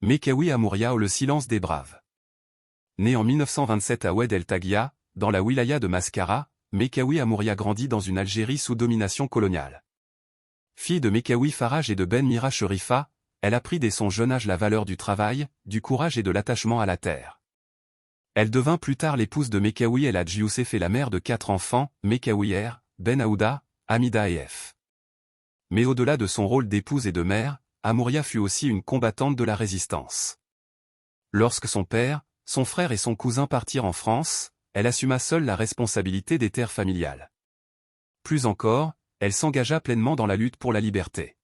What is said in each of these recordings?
Mekawi Amouria ou le silence des braves. Né en 1927 à Oued El Taghia, dans la wilaya de Mascara, Mekawi Amouria grandit dans une Algérie sous domination coloniale. Fille de Mekawi Faraj et de Ben Mira Sherifa, elle apprit dès son jeune âge la valeur du travail, du courage et de l'attachement à la terre. Elle devint plus tard l'épouse de Mekawi El Hadji Youssef et la mère de 4 enfants, Mekawi Er, Ben Aouda, Hamida et F. Mais au-delà de son rôle d'épouse et de mère, Amouria fut aussi une combattante de la résistance. Lorsque son père, son frère et son cousin partirent en France, elle assuma seule la responsabilité des terres familiales. Plus encore, elle s'engagea pleinement dans la lutte pour la liberté.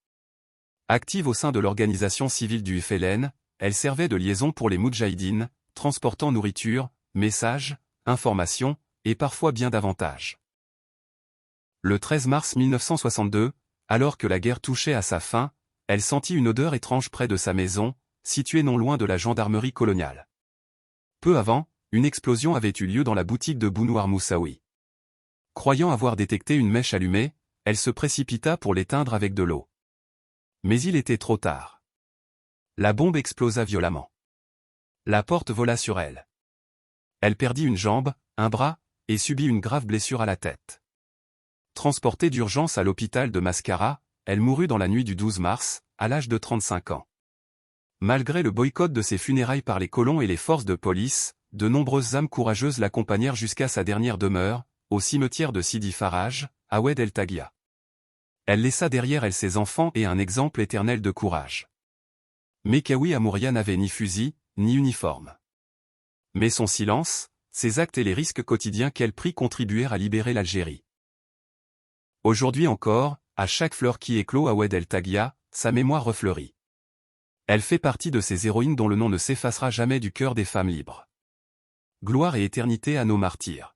Active au sein de l'organisation civile du FLN, elle servait de liaison pour les Moudjahidines, transportant nourriture, messages, informations, et parfois bien davantage. Le 13 mars 1962, alors que la guerre touchait à sa fin, elle sentit une odeur étrange près de sa maison, située non loin de la gendarmerie coloniale. Peu avant, une explosion avait eu lieu dans la boutique de Bounouar Moussaoui. Croyant avoir détecté une mèche allumée, elle se précipita pour l'éteindre avec de l'eau. Mais il était trop tard. La bombe explosa violemment. La porte vola sur elle. Elle perdit une jambe, un bras, et subit une grave blessure à la tête. Transportée d'urgence à l'hôpital de Mascara, elle mourut dans la nuit du 12 mars, à l'âge de 35 ans. Malgré le boycott de ses funérailles par les colons et les forces de police, de nombreuses âmes courageuses l'accompagnèrent jusqu'à sa dernière demeure, au cimetière de Sidi Faraj, à Oued El Taghia. Elle laissa derrière elle ses enfants et un exemple éternel de courage. Mekawi Amouria n'avait ni fusil, ni uniforme. Mais son silence, ses actes et les risques quotidiens qu'elle prit contribuèrent à libérer l'Algérie. Aujourd'hui encore, à chaque fleur qui éclot à Oued El Taghia, sa mémoire refleurit. Elle fait partie de ces héroïnes dont le nom ne s'effacera jamais du cœur des femmes libres. Gloire et éternité à nos martyrs.